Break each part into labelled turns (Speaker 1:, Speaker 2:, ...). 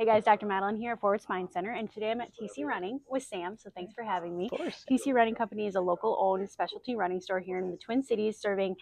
Speaker 1: Hey guys, Dr. Madeline here at Forward Spine Center, and today I'm at TC Running with Sam, so thanks for having me.
Speaker 2: Of course.
Speaker 1: TC Running Company is a local owned specialty running store here in the Twin Cities serving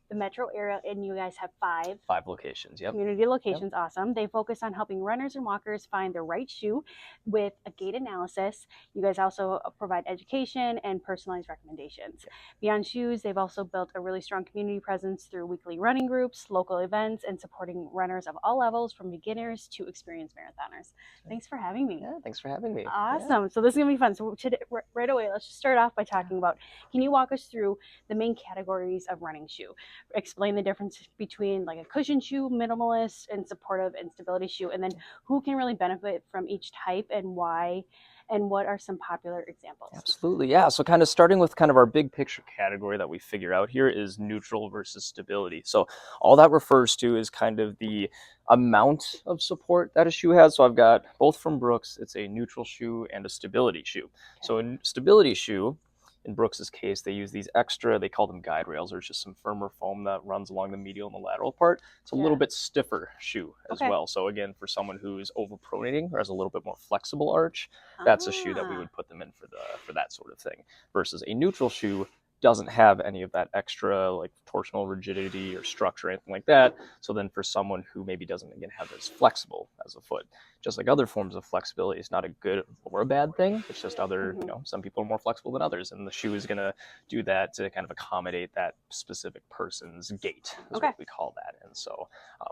Speaker 1: the metro area, and you guys have five
Speaker 2: Locations. Yep.
Speaker 1: community locations. Awesome. They focus on helping runners and walkers find the right shoe with a gait analysis. You guys also provide education and personalized recommendations. Beyond shoes, they've also built a really strong community presence through weekly running groups, local events, and supporting runners of all levels from beginners to experienced marathoners. Thanks for having me.
Speaker 2: Yeah, thanks for having me.
Speaker 1: Awesome. So this is going to be fun. So today, right away, let's just start off by talking about, can you walk us through the main categories of running shoe? Explain the difference between like a cushion shoe, minimalist, and supportive and stability shoe, and then who can really benefit from each type and why, and what are some popular examples?
Speaker 2: Absolutely. Yeah. So kind of starting with kind of our big picture category that we figure out here is neutral versus stability. So all that refers to is kind of the amount of support that a shoe has. So I've got both from Brooks, it's a neutral shoe and a stability shoe. Okay. So a stability shoe, in Brooks's case, they use these extra, they call them guide rails, or it's just some firmer foam that runs along the medial and the lateral part. It's a little bit stiffer shoe as well. So again, for someone who's overpronating or has a little bit more flexible arch, that's a shoe that we would put them in for that sort of thing. Versus a neutral shoe doesn't have any of that extra like torsional rigidity or structure or anything like that. So then for someone who maybe doesn't again have as flexible as a foot, just like other forms of flexibility, it's not a good or a bad thing. It's just other, some people are more flexible than others, and the shoe is going to do that to kind of accommodate that specific person's gait, is what we call that. And so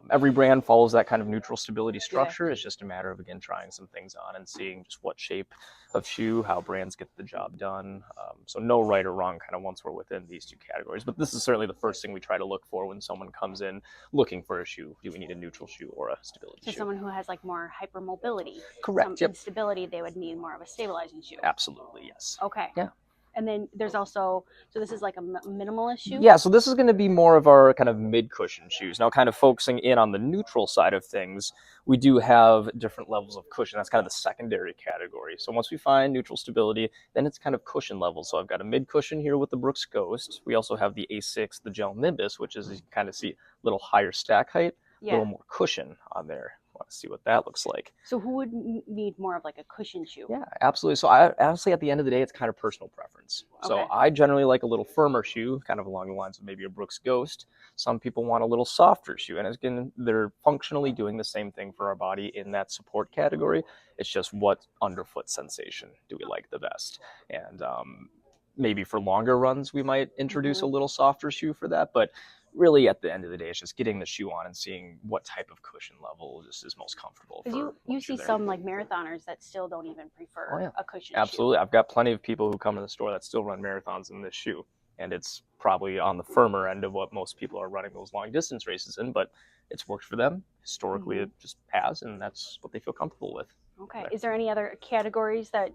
Speaker 2: every brand follows that kind of neutral stability structure. It's just a matter of, again, trying some things on and seeing just what shape of shoe, how brands get the job done. So no right or wrong kind of once we're within these two categories. But this is certainly the first thing we try to look for when someone comes in looking for a shoe. Do we need a neutral shoe or a stability shoe?
Speaker 1: So someone who has like more hypermobility.
Speaker 2: Correct.
Speaker 1: Some instability, they would need more of a stabilizing shoe.
Speaker 2: Absolutely, yes.
Speaker 1: Okay.
Speaker 2: Yeah.
Speaker 1: And then there's also, so this is like a minimalist shoe?
Speaker 2: Yeah, so this is going to be more of our kind of mid-cushion shoes. Now, kind of focusing in on the neutral side of things, we do have different levels of cushion. That's kind of the secondary category. So once we find neutral stability, then it's kind of cushion level. So I've got a mid-cushion here with the Brooks Ghost. We also have the A6, the Gel Nimbus, which is, you kind of see a little higher stack height, a little more cushion on there. Want to see what that looks like.
Speaker 1: So who would need more of like a cushion shoe?
Speaker 2: Yeah, absolutely. So I honestly, at the end of the day, it's kind of personal preference. So I generally like a little firmer shoe, kind of along the lines of maybe a Brooks Ghost. Some people want a little softer shoe, and again, they're functionally doing the same thing for our body in that support category. It's just what underfoot sensation do we like the best? And maybe for longer runs, we might introduce a little softer shoe for that, but really at the end of the day, it's just getting the shoe on and seeing what type of cushion level just is most comfortable.
Speaker 1: You see some like marathoners that still don't even prefer a cushion
Speaker 2: Absolutely.
Speaker 1: shoe.
Speaker 2: I've got plenty of people who come to the store that still run marathons in this shoe, and it's probably on the firmer end of what most people are running those long distance races in, but it's worked for them. Historically, it just has, and that's what they feel comfortable with.
Speaker 1: Okay. Is there any other categories that,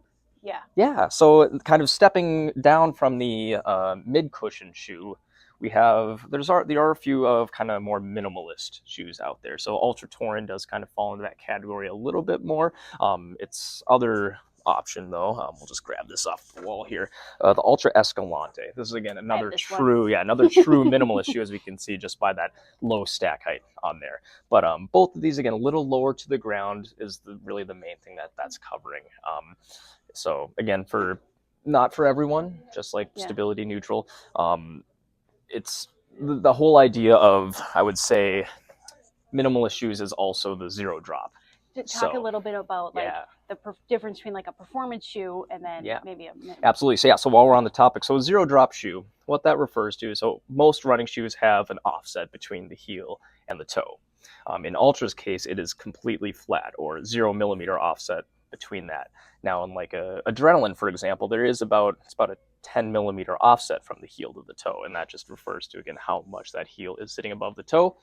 Speaker 2: Yeah, so kind of stepping down from the mid-cushion shoe, there are a few of kind of more minimalist shoes out there. So Ultra Touring does kind of fall into that category a little bit more. Its other option though, we'll just grab this off the wall here, the Ultra Escalante. This is again another true minimalist shoe, as we can see just by that low stack height on there. But both of these, again, a little lower to the ground is really the main thing that's covering. So again, not for everyone, just like stability neutral. It's the whole idea of, I would say, minimalist shoes is also the zero drop.
Speaker 1: Talk a little bit about like the difference between like a performance shoe and then maybe a
Speaker 2: Absolutely. So while we're on the topic, so a zero drop shoe, what that refers to is, so most running shoes have an offset between the heel and the toe. In Ultra's case, it is completely flat, or 0 millimeter offset between that. Now, in like a Adrenaline, for example, it's about a 10 millimeter offset from the heel to the toe, and that just refers to, again, how much that heel is sitting above the toe.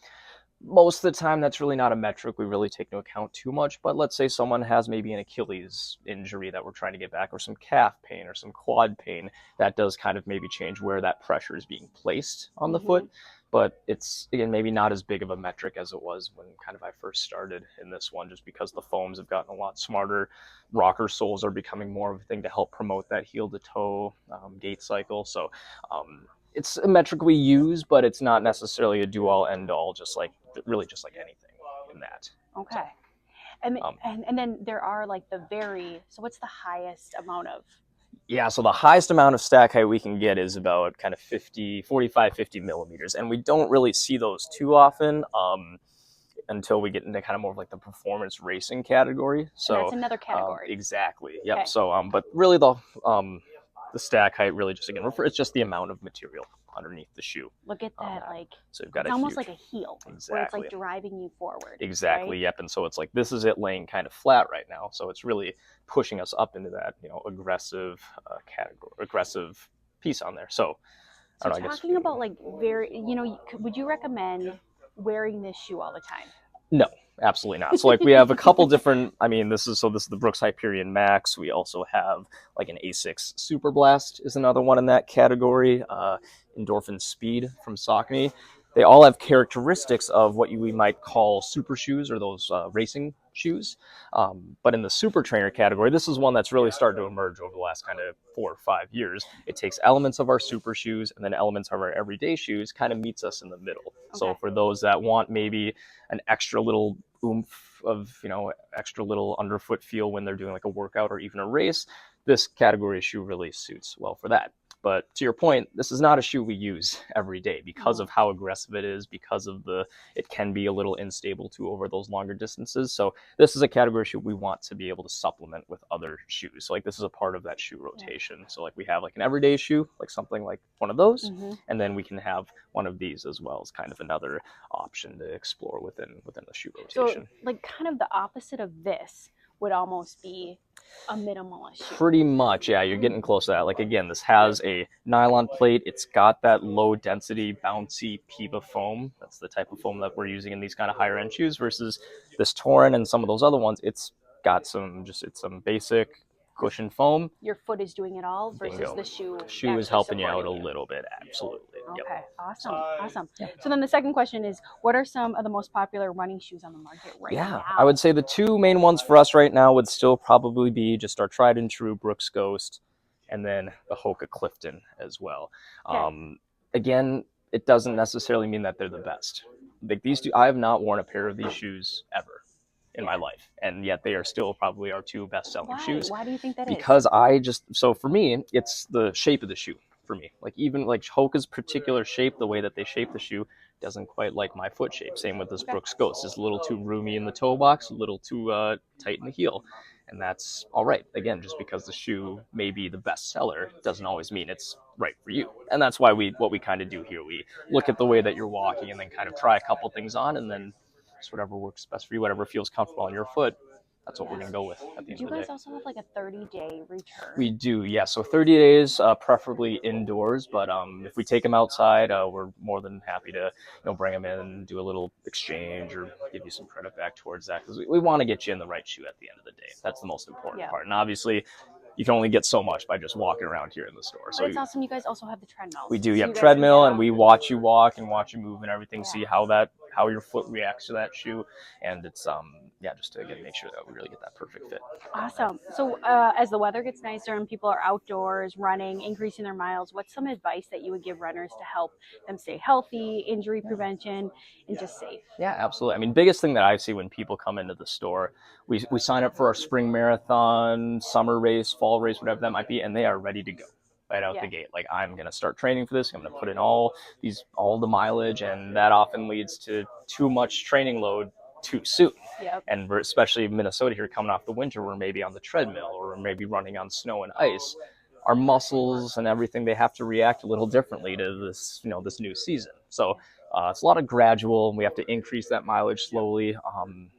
Speaker 2: Most of the time, that's really not a metric we really take into account too much, but let's say someone has maybe an Achilles injury that we're trying to get back, or some calf pain or some quad pain, that does kind of maybe change where that pressure is being placed on the foot. But it's, again, maybe not as big of a metric as it was when kind of I first started in this one, just because the foams have gotten a lot smarter. Rocker soles are becoming more of a thing to help promote that heel to toe gait cycle. So it's a metric we use, but it's not necessarily a do all end all, just like anything in that.
Speaker 1: Okay. And then there are like so what's the highest amount of?
Speaker 2: Yeah, so the highest amount of stack height we can get is about kind of 45, 50 millimeters. And we don't really see those too often until we get into kind of more of like the performance racing category. So
Speaker 1: and that's another category.
Speaker 2: Exactly. Yep.
Speaker 1: Okay.
Speaker 2: So, but really the stack height really just, again, it's just the amount of material underneath the shoe.
Speaker 1: Look at that,
Speaker 2: so you've got
Speaker 1: it's almost like a heel,
Speaker 2: exactly,
Speaker 1: where it's like driving you forward.
Speaker 2: Exactly.
Speaker 1: Right?
Speaker 2: Yep. And so it's like this is it laying kind of flat right now. So it's really pushing us up into that aggressive category, aggressive piece on there. So
Speaker 1: talking about like would you recommend wearing this shoe all the time?
Speaker 2: No, absolutely not. So like we have a couple different, this is the Brooks Hyperion Max. We also have like an Asics Super Blast is another one in that category. Endorphin Speed from Saucony. They all have characteristics of what we might call super shoes or those racing shoes. But in the super trainer category, this is one that's really started to emerge over the last kind of 4 or 5 years. It takes elements of our super shoes and then elements of our everyday shoes, kind of meets us in the middle. Okay. So for those that want maybe an extra little oomph of, extra little underfoot feel when they're doing like a workout or even a race, this category of shoe really suits well for that. But to your point, this is not a shoe we use every day because of how aggressive it is, because of it can be a little unstable too over those longer distances. So this is a category shoe we want to be able to supplement with other shoes. So like this is a part of that shoe rotation. Yeah. So like we have like an everyday shoe, like something like one of those, and then we can have one of these as well as kind of another option to explore within the shoe rotation.
Speaker 1: So like kind of the opposite of this would almost be a minimalist shoe.
Speaker 2: Pretty much, yeah, you're getting close to that. Like again, this has a nylon plate. It's got that low density, bouncy Piva foam. That's the type of foam that we're using in these kind of higher end shoes versus this Torin and some of those other ones. It's got some basic cushion foam.
Speaker 1: Your foot is doing it all versus
Speaker 2: Bingo.
Speaker 1: The shoe.
Speaker 2: The shoe is helping you out a little bit, absolutely.
Speaker 1: Okay,
Speaker 2: yep.
Speaker 1: Awesome. Yep. So then the second question is, what are some of the most popular running shoes on the market right now?
Speaker 2: I would say the two main ones for us right now would still probably be just our tried and true Brooks Ghost and then the HOKA Clifton as well. Okay. Again, it doesn't necessarily mean that they're the best. Like these two, I have not worn a pair of these shoes ever in my life, and yet they are still probably our two best-selling shoes.
Speaker 1: Why do you think that
Speaker 2: because so for me, it's the shape of the shoe for me. Like even like Hoka's particular shape, the way that they shape the shoe doesn't quite like my foot shape. Same with this Brooks Ghost. It's a little too roomy in the toe box, a little too tight in the heel. And that's all right. Again, just because the shoe may be the best seller doesn't always mean it's right for you. And that's why what we kind of do here. We look at the way that you're walking and then kind of try a couple things on, and then just whatever works best for you, whatever feels comfortable on your foot, that's what we're going to go with at the end of the day.
Speaker 1: Do you guys also have like a 30-day return?
Speaker 2: We do, yeah. So 30 days, preferably indoors. But if we take them outside, we're more than happy to bring them in and do a little exchange or give you some credit back towards that. Because we want to get you in the right shoe at the end of the day. That's the most important part. And obviously, you can only get so much by just walking around here in the store.
Speaker 1: So it's awesome. You guys also have the treadmill.
Speaker 2: We do. You have treadmill, and we watch you walk and watch you move and everything. See how your foot reacts to that shoe, and it's just to again make sure that we really get that perfect fit.
Speaker 1: Awesome. So as the weather gets nicer and people are outdoors running, increasing their miles, what's some advice that you would give runners to help them stay healthy, injury prevention, and just safe?
Speaker 2: Yeah, absolutely. I mean, biggest thing that I see when people come into the store, we sign up for our spring marathon, summer race, fall race, whatever that might be, and they are ready to go right out the gate. Like, I'm going to start training for this. I'm going to put in all the mileage, and that often leads to too much training load too soon.
Speaker 1: Yep.
Speaker 2: And we're especially in Minnesota here coming off the winter, we're maybe on the treadmill or we're maybe running on snow and ice. Our muscles and everything, they have to react a little differently to this, this new season. So it's a lot of gradual, and we have to increase that mileage slowly.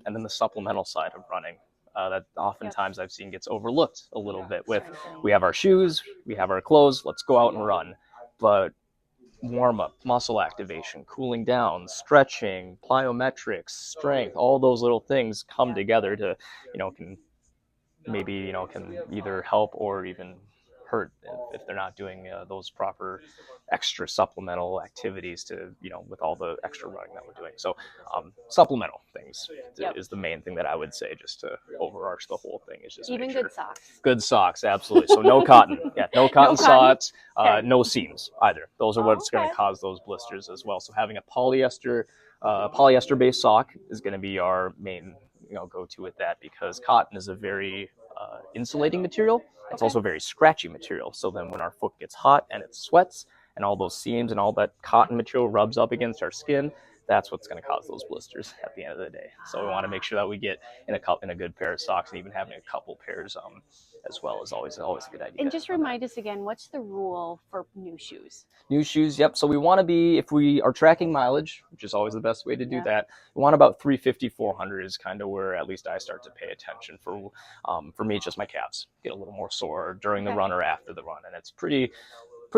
Speaker 2: And then the supplemental side of running, that oftentimes I've seen gets overlooked a little bit with, we have our shoes, we have our clothes, let's go out and run. But warm up, muscle activation, cooling down, stretching, plyometrics, strength, all those little things come together to, can maybe, can either help or even hurt if they're not doing those proper extra supplemental activities to, with all the extra running that we're doing. So supplemental things is the main thing that I would say, just to overarch the whole thing, is just
Speaker 1: even good socks.
Speaker 2: Good socks, absolutely. So no cotton. Yeah, no cotton socks, no seams either. Those are what's going to cause those blisters as well. So having a polyester based sock is going to be our main go to with that, because cotton is a very insulating material. It's
Speaker 1: Okay.
Speaker 2: also a very scratchy material. So then when our foot gets hot and it sweats and all those seams and all that cotton material rubs up against our skin, that's what's going to cause those blisters at the end of the day. So we want to make sure that we get in a good pair of socks, and even having a couple pairs as well is always a good idea.
Speaker 1: And just remind us again, what's the rule for new shoes?
Speaker 2: New shoes, yep. So we want to be, if we are tracking mileage, which is always the best way to do
Speaker 1: Yeah.
Speaker 2: that, we want about 350, 400 is kind of where at least I start to pay attention. For me, just my calves get a little more sore during the
Speaker 1: Okay.
Speaker 2: run or after the run, and it's pretty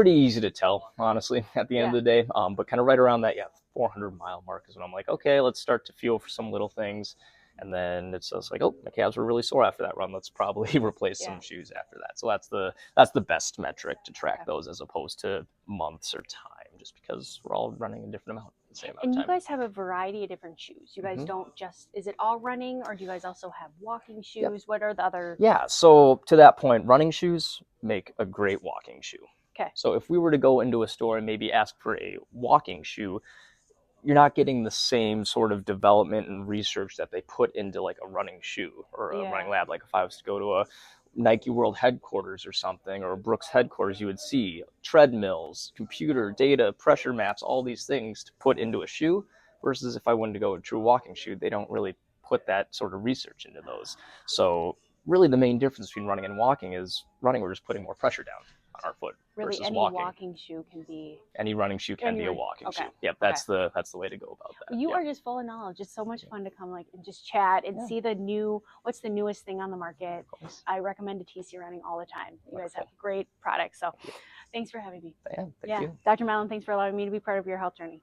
Speaker 2: easy to tell, honestly, at the end
Speaker 1: Yeah.
Speaker 2: of the day. But kind of right around that 400-mile mark is when I'm like, okay, let's start to feel for some little things. And then it's just like, oh, my calves were really sore after that run. Let's probably replace
Speaker 1: Yeah.
Speaker 2: some shoes after that. So that's the best metric to track
Speaker 1: Okay.
Speaker 2: those, as opposed to months or time, just because we're all running a different amount. The same amount
Speaker 1: And
Speaker 2: of
Speaker 1: you
Speaker 2: time.
Speaker 1: guys have a variety of different shoes. You guys
Speaker 2: Mhm.
Speaker 1: don't just, is it all running, or do you guys also have walking shoes?
Speaker 2: Yep.
Speaker 1: What are the other?
Speaker 2: Yeah, so to that point, running shoes make a great walking shoe.
Speaker 1: Okay.
Speaker 2: So if we were to go into a store and maybe ask for a walking shoe, you're not getting the same sort of development and research that they put into like a running shoe or a running lab. Like if I was to go to a Nike World headquarters or something, or a Brooks headquarters, you would see treadmills, computer data, pressure maps, all these things to put into a shoe. Versus if I wanted to go a true walking shoe, they don't really put that sort of research into those. So really the main difference between running and walking is running, we're just putting more pressure down on our foot.
Speaker 1: Really,
Speaker 2: versus
Speaker 1: any
Speaker 2: walking
Speaker 1: shoe can be.
Speaker 2: Any running shoe can be a walking
Speaker 1: okay.
Speaker 2: shoe. Yep, that's the way to go about that.
Speaker 1: You
Speaker 2: Yep.
Speaker 1: are just full of knowledge. It's so much fun to come and just chat and see what's the newest thing on the market. I recommend TC Running all the time. You guys have great products. So thanks for having me.
Speaker 2: Thank you.
Speaker 1: Dr. Madeline, thanks for allowing me to be part of your health journey.